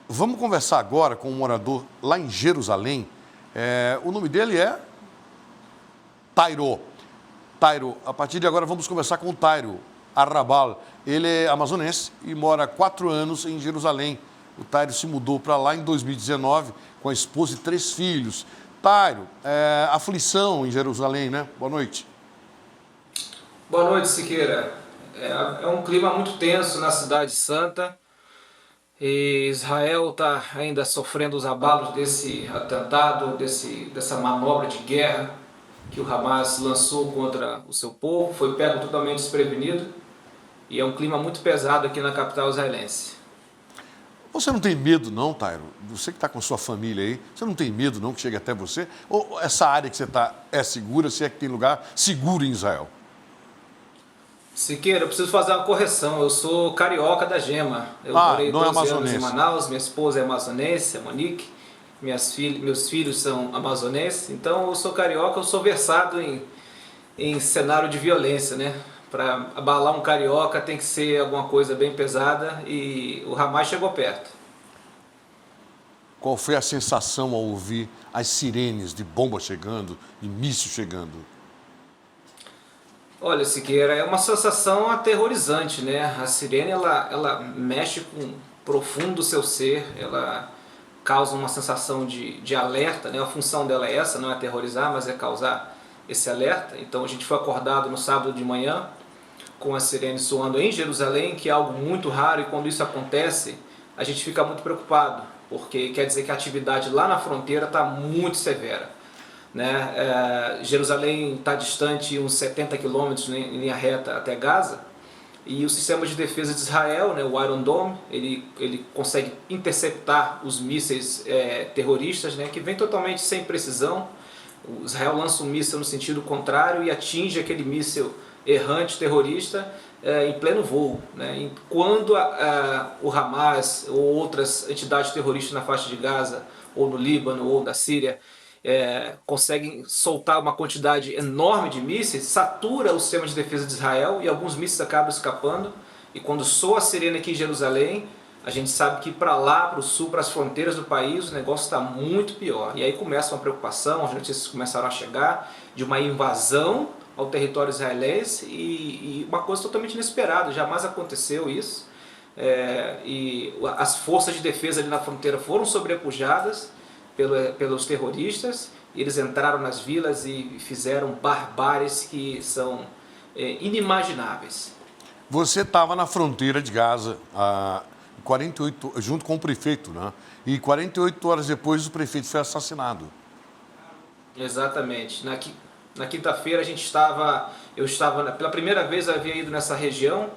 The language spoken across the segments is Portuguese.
Vamos conversar agora com um morador lá em Jerusalém. O nome dele é Tairo. Tairo, a partir de agora vamos conversar com o Tairo Arrabal. Ele é amazonense e mora há 4 anos em Jerusalém. O Tairo se mudou para lá em 2019 com a esposa e 3 filhos. Tairo, aflição em Jerusalém, né? Boa noite. Boa noite, Siqueira. É um clima muito tenso na Cidade Santa. E Israel está ainda sofrendo os abalos desse atentado, dessa manobra de guerra que o Hamas lançou contra o seu povo. Foi pego totalmente desprevenido e é um clima muito pesado aqui na capital israelense. Você não tem medo não, Tairo? Você que está com sua família aí, você não tem medo não que chegue até você? Ou essa área que você está é segura, se é que tem lugar seguro em Israel? Siqueira, eu preciso fazer uma correção. Eu sou carioca da Gema. Eu morei Não é 12 anos em amazonense. Manaus, minha esposa é amazonense, é Monique. Meus filhos são amazonenses. Então eu sou carioca, eu sou versado em cenário de violência, né? Para abalar um carioca tem que ser alguma coisa bem pesada e o Hamas chegou perto. Qual foi a sensação ao ouvir as sirenes de bomba chegando, de míssil chegando? Olha, Siqueira, é uma sensação aterrorizante, né? A sirene, ela mexe com profundo do seu ser, ela causa uma sensação de alerta, né? A função dela é essa, não é aterrorizar, mas é causar esse alerta. Então a gente foi acordado no sábado de manhã com a sirene soando em Jerusalém, que é algo muito raro, e quando isso acontece, a gente fica muito preocupado, porque quer dizer que a atividade lá na fronteira está muito severa. Né? Jerusalém está distante uns 70 quilômetros em linha reta até Gaza, e o sistema de defesa de Israel, né, o Iron Dome, ele consegue interceptar os mísseis terroristas, né, que vem totalmente sem precisão. O Israel lança um míssil no sentido contrário e atinge aquele míssil errante terrorista em pleno voo. Né? Quando o Hamas ou outras entidades terroristas na faixa de Gaza, ou no Líbano, ou da Síria, conseguem soltar uma quantidade enorme de mísseis, satura o sistema de defesa de Israel e alguns mísseis acabam escapando. E quando soa a sirene aqui em Jerusalém, a gente sabe que para lá, para o sul, para as fronteiras do país, o negócio está muito pior. E aí começa uma preocupação, as notícias começaram a chegar de uma invasão ao território israelense e uma coisa totalmente inesperada, jamais aconteceu isso. E as forças de defesa ali na fronteira foram sobrepujadas pelos terroristas, e eles entraram nas vilas e fizeram barbáries que são inimagináveis. Você estava na fronteira de Gaza, 48, junto com o prefeito, né? E 48 horas depois o prefeito foi assassinado. Exatamente. Na quinta-feira eu estava, pela primeira vez eu havia ido nessa região,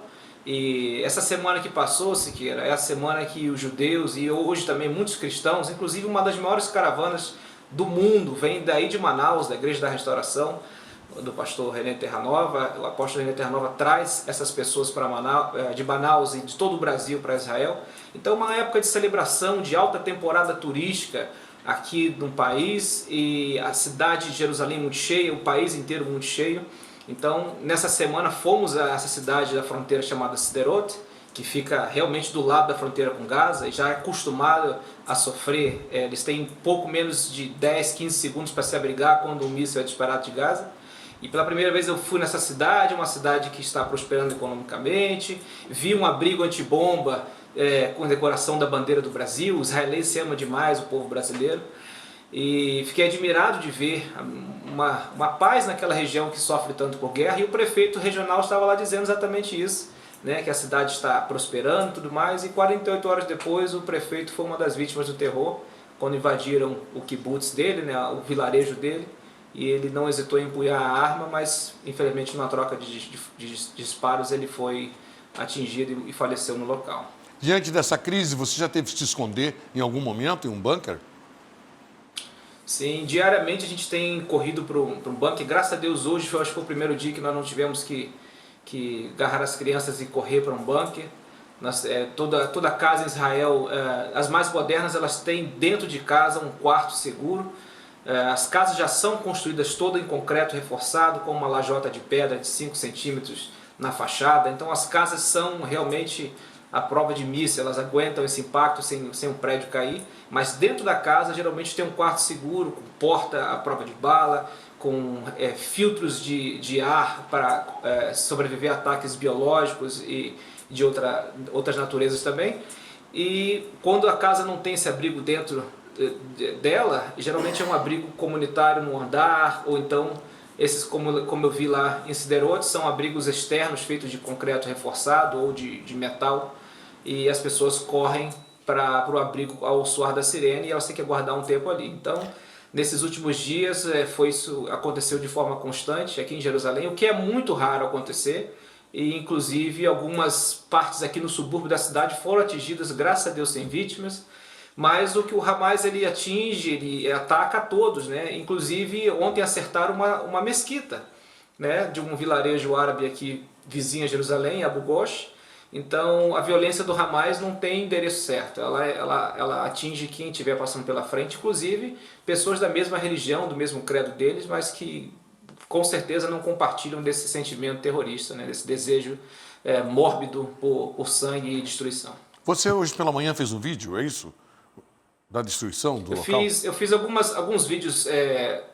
e essa semana que passou, Siqueira, é a semana que os judeus e hoje também muitos cristãos, inclusive uma das maiores caravanas do mundo, vem daí de Manaus, da Igreja da Restauração, do pastor René Terranova. O apóstolo René Terranova traz essas pessoas para de Manaus e de todo o Brasil para Israel. Então uma época de celebração, de alta temporada turística aqui no país, e a cidade de Jerusalém muito cheia, o país inteiro muito cheio. Então, nessa semana fomos a essa cidade da fronteira chamada Sderot, que fica realmente do lado da fronteira com Gaza e já é acostumado a sofrer. Eles têm pouco menos de 10, 15 segundos para se abrigar quando o míssil é disparado de Gaza. E pela primeira vez eu fui nessa cidade, uma cidade que está prosperando economicamente, vi um abrigo antibomba com decoração da bandeira do Brasil. O israelense ama demais o povo brasileiro. E fiquei admirado de ver uma paz naquela região que sofre tanto por guerra, e o prefeito regional estava lá dizendo exatamente isso, né, que a cidade está prosperando e tudo mais, e 48 horas depois o prefeito foi uma das vítimas do terror, quando invadiram o kibbutz dele, né, o vilarejo dele, e ele não hesitou em empunhar a arma, mas infelizmente numa troca de disparos ele foi atingido e faleceu no local. Diante dessa crise, você já teve que se esconder em algum momento em um bunker? Sim, diariamente a gente tem corrido para um bunker. Graças a Deus hoje acho que foi o primeiro dia que nós não tivemos que agarrar as crianças e correr para um bunker. Toda casa em Israel, as mais modernas, elas têm dentro de casa um quarto seguro. As casas já são construídas todas em concreto reforçado, com uma lajota de pedra de 5 centímetros na fachada. Então as casas são realmente à prova de míssil, elas aguentam esse impacto sem o prédio cair, mas dentro da casa geralmente tem um quarto seguro, com porta à prova de bala, com filtros de ar para sobreviver a ataques biológicos e de outras naturezas também. E quando a casa não tem esse abrigo dentro dela, geralmente é um abrigo comunitário no andar, ou então esses, como eu vi lá em Sderot, são abrigos externos feitos de concreto reforçado ou de metal, e as pessoas correm para o abrigo ao soar da sirene e elas têm que aguardar um tempo ali. Então, nesses últimos dias, isso aconteceu de forma constante aqui em Jerusalém, o que é muito raro acontecer, e inclusive algumas partes aqui no subúrbio da cidade foram atingidas, graças a Deus, sem vítimas. Mas o que o Hamas ele atinge, ele ataca a todos, né? Inclusive ontem acertaram uma mesquita, né? De um vilarejo árabe aqui vizinho a Jerusalém, Abu Ghosh. Então a violência do Hamas não tem endereço certo, ela atinge quem estiver passando pela frente, inclusive pessoas da mesma religião, do mesmo credo deles, mas que com certeza não compartilham desse sentimento terrorista, né? Desse desejo mórbido por sangue e destruição. Você hoje pela manhã fez um vídeo, é isso? Da destruição do local? Eu fiz alguns vídeos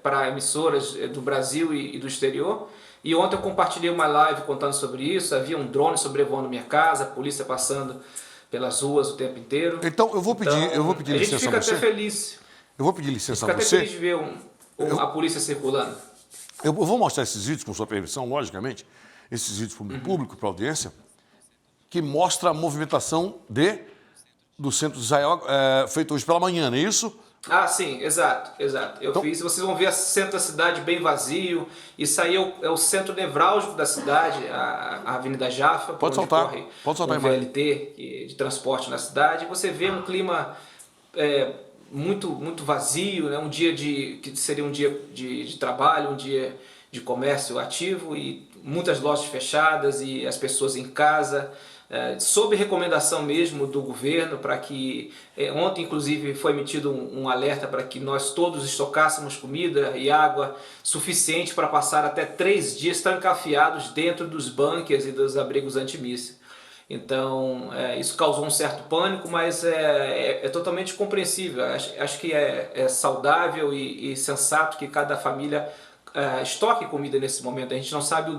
para emissoras do Brasil e do exterior. E ontem eu compartilhei uma live contando sobre isso. Havia um drone sobrevoando minha casa, a polícia passando pelas ruas o tempo inteiro. Então eu vou pedir licença a você. A gente fica até feliz. Eu vou pedir licença a você. você. Fica até feliz de ver a polícia circulando. Eu vou mostrar esses vídeos, com sua permissão, logicamente, esses vídeos para o público, para a audiência, que mostra a movimentação do centro de Israel feito hoje pela manhã, não é isso? Ah, sim, exato. Eu fiz. Vocês vão ver o centro da cidade bem vazio. Isso aí é o centro nevrálgico da cidade, a Avenida Jaffa, pode soltar o VLT de transporte na cidade. Você vê um clima muito, muito vazio, né? Um dia que seria um dia de trabalho, um dia de comércio ativo e muitas lojas fechadas e as pessoas em casa. Sob recomendação mesmo do governo, para que ontem inclusive foi emitido um alerta para que nós todos estocássemos comida e água suficiente para passar até 3 dias trancafiados dentro dos bunkers e dos abrigos antimíssil. Então isso causou um certo pânico, mas é totalmente compreensível. Acho que é saudável e sensato que cada família estoque comida nesse momento. A gente não sabe o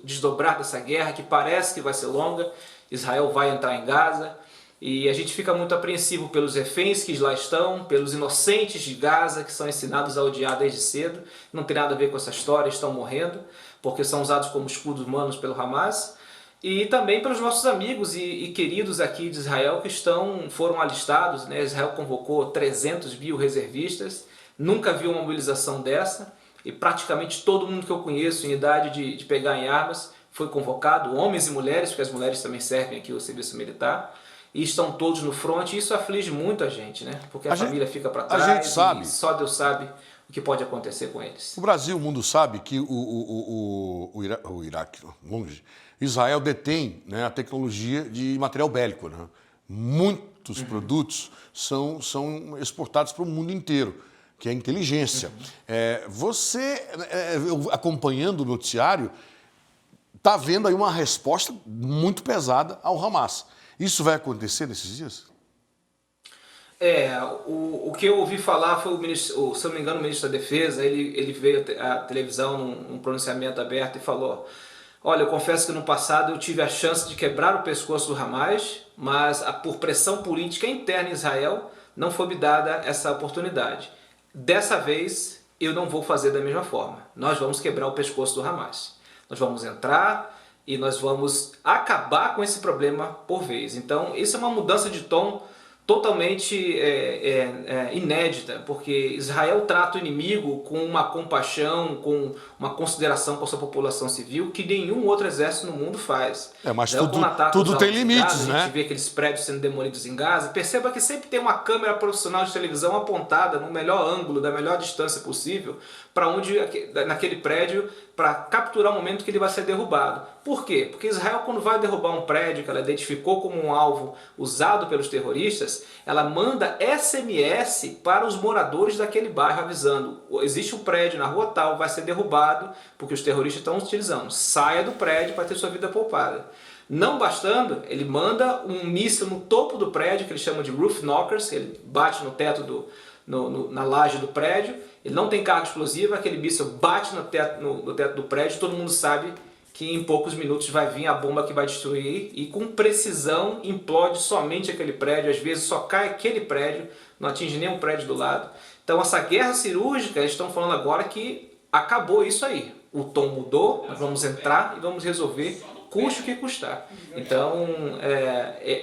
desdobrar dessa guerra, que parece que vai ser longa. Israel vai entrar em Gaza e a gente fica muito apreensivo pelos reféns que lá estão, pelos inocentes de Gaza que são ensinados a odiar desde cedo. Não tem nada a ver com essa história, estão morrendo porque são usados como escudos humanos pelo Hamas. E também pelos nossos amigos e queridos aqui de Israel que foram alistados, né? Israel convocou 300 mil reservistas, nunca vi uma mobilização dessa e praticamente todo mundo que eu conheço em idade de pegar em armas foi convocado, homens e mulheres, porque as mulheres também servem aqui o serviço militar, e estão todos no fronte, e isso aflige muito a gente, né? Porque a família fica para trás, a gente sabe, e só Deus sabe o que pode acontecer com eles. O Brasil, o mundo sabe que o Iraque, longe, Israel detém, né, a tecnologia de material bélico, né? Muitos produtos são exportados para o mundo inteiro, que é a inteligência. Você, acompanhando o noticiário, está vendo aí uma resposta muito pesada ao Hamas. Isso vai acontecer nesses dias? O que eu ouvi falar foi se eu não me engano, o ministro da Defesa, ele veio à televisão num pronunciamento aberto e falou: olha, eu confesso que no passado eu tive a chance de quebrar o pescoço do Hamas, mas por pressão política interna em Israel não foi me dada essa oportunidade. Dessa vez eu não vou fazer da mesma forma. Nós vamos quebrar o pescoço do Hamas. Nós vamos entrar e nós vamos acabar com esse problema por vez. Então, isso é uma mudança de tom totalmente inédita, porque Israel trata o inimigo com uma compaixão, com uma consideração com a sua população civil que nenhum outro exército no mundo faz. Mas tudo tem limites, né? A gente vê aqueles prédios sendo demolidos em Gaza. Perceba que sempre tem uma câmera profissional de televisão apontada no melhor ângulo, da melhor distância possível, para onde naquele prédio, para capturar o momento que ele vai ser derrubado. Por quê? Porque Israel, quando vai derrubar um prédio que ela identificou como um alvo usado pelos terroristas, ela manda SMS para os moradores daquele bairro avisando: existe um prédio na rua tal, vai ser derrubado porque os terroristas estão utilizando. Saia do prédio para ter sua vida poupada. Não bastando, ele manda um míssil no topo do prédio, que eles chamam de roof knockers, que ele bate no teto na laje do prédio. Ele não tem carga explosiva, aquele míssil bate no teto do prédio, todo mundo sabe que em poucos minutos vai vir a bomba que vai destruir e com precisão implode somente aquele prédio, às vezes só cai aquele prédio, não atinge nenhum prédio do lado. Então essa guerra cirúrgica, eles estão falando agora que acabou isso aí. O tom mudou, nós vamos entrar e vamos resolver, custe o que custar. Então,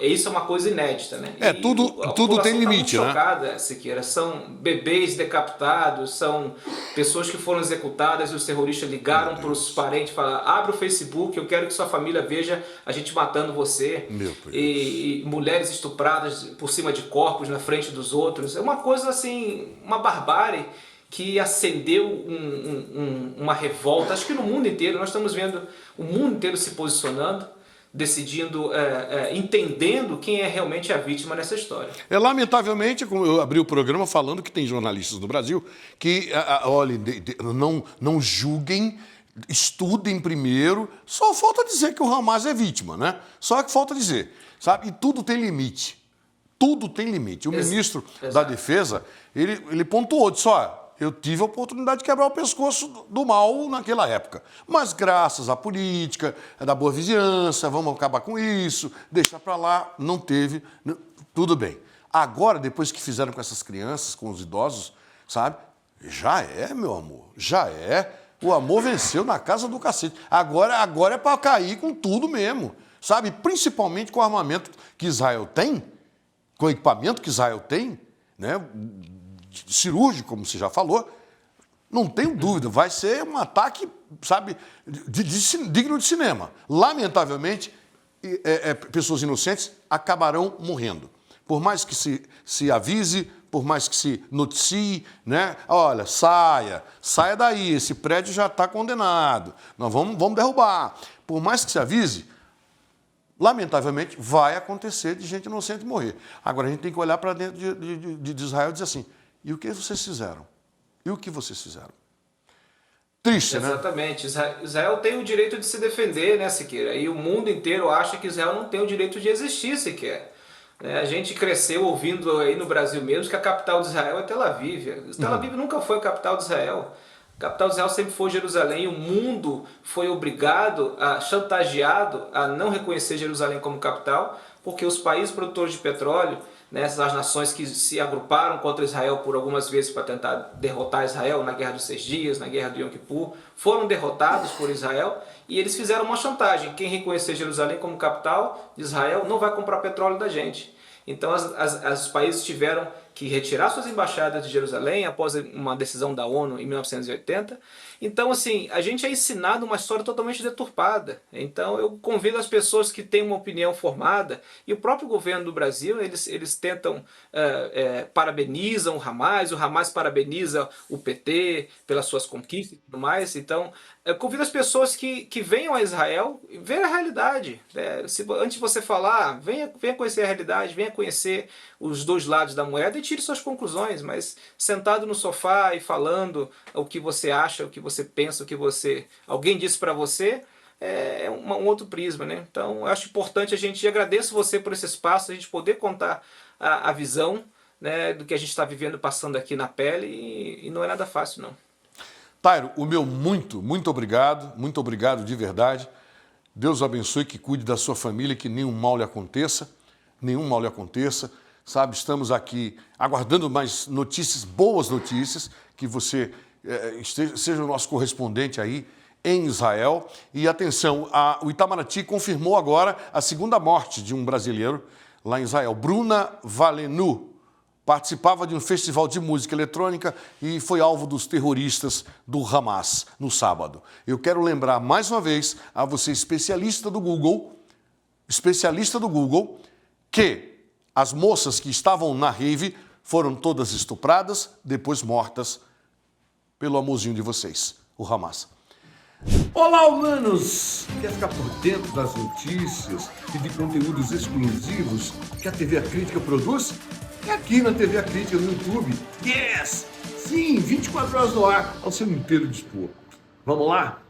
isso é uma coisa inédita, né? Tudo tem limite, né? Chocada, Siqueira. São bebês decapitados, são pessoas que foram executadas e os terroristas ligaram para os parentes e falaram: abre o Facebook, eu quero que sua família veja a gente matando você. E mulheres estupradas por cima de corpos na frente dos outros. É uma coisa assim, uma barbárie que acendeu uma revolta. Acho que no mundo inteiro, nós estamos vendo o mundo inteiro se posicionando, decidindo, entendendo quem é realmente a vítima nessa história. Lamentavelmente, como eu abri o programa falando que tem jornalistas no Brasil que, olhem, não julguem, estudem primeiro, só falta dizer que o Hamas é vítima, né? Só que falta dizer, sabe? E tudo tem limite. Tudo tem limite. O ministro da Defesa, ele pontuou, disse: olha, eu tive a oportunidade de quebrar o pescoço do mal naquela época. Mas graças à política, da boa vizinhança, vamos acabar com isso, deixar para lá, não teve, tudo bem. Agora, depois que fizeram com essas crianças, com os idosos, sabe? Já meu amor, já é. O amor venceu na casa do cacete. Agora é para cair com tudo mesmo, sabe? Principalmente com o armamento que Israel tem, com o equipamento que Israel tem, né? Cirúrgico, como você já falou, não tenho dúvida, vai ser um ataque, sabe, digno de cinema. Lamentavelmente, pessoas inocentes acabarão morrendo. Por mais que se avise, por mais que se noticie, né? Olha, saia daí, esse prédio já está condenado, nós vamos derrubar. Por mais que se avise, lamentavelmente, vai acontecer de gente inocente morrer. Agora, a gente tem que olhar para dentro de Israel e dizer assim: e o que vocês fizeram? E o que vocês fizeram? Triste, né? Exatamente. Israel tem o direito de se defender, né, Siqueira? E o mundo inteiro acha que Israel não tem o direito de existir sequer. A gente cresceu ouvindo aí no Brasil mesmo que a capital de Israel é Tel Aviv. Tel Aviv nunca foi a capital de Israel. A capital de Israel sempre foi Jerusalém. O mundo foi obrigado, chantageado a não reconhecer Jerusalém como capital, porque os países produtores de petróleo, as nações que se agruparam contra Israel por algumas vezes para tentar derrotar Israel na Guerra dos 6 Dias, na Guerra do Yom Kippur, foram derrotados por Israel e eles fizeram uma chantagem: quem reconhecer Jerusalém como capital de Israel não vai comprar petróleo da gente. Então os países tiveram que retirar suas embaixadas de Jerusalém após uma decisão da ONU em 1980. Então, assim, a gente é ensinado uma história totalmente deturpada. Então, eu convido as pessoas que têm uma opinião formada, e o próprio governo do Brasil, eles tentam, parabenizam o Hamas parabeniza o PT pelas suas conquistas e tudo mais. Então, eu convido as pessoas que venham a Israel ver a realidade. Antes de você falar, venha conhecer a realidade, venha conhecer os dois lados da moeda e tire suas conclusões, mas sentado no sofá e falando o que você acha, o que você pensa, o que alguém disse para você, é um outro prisma, né? Então, eu acho importante agradeço você por esse espaço, a gente poder contar a visão, né, do que a gente está vivendo, passando aqui na pele, e não é nada fácil, não. Tairo, o meu muito obrigado de verdade. Deus o abençoe, que cuide da sua família, que nenhum mal lhe aconteça, sabe? Estamos aqui aguardando mais notícias, boas notícias, que você seja o nosso correspondente aí em Israel. E atenção, o Itamaraty confirmou agora a segunda morte de um brasileiro lá em Israel. Bruna Valenu participava de um festival de música eletrônica e foi alvo dos terroristas do Hamas no sábado. Eu quero lembrar mais uma vez a você, especialista do Google, que as moças que estavam na rave foram todas estupradas, depois mortas pelo amorzinho de vocês, o Hamas. Olá, humanos! Quer ficar por dentro das notícias e de conteúdos exclusivos que a TV A Crítica produz? É aqui na TV A Crítica no YouTube. Yes! Sim, 24 horas no ar, ao seu inteiro dispor. Vamos lá?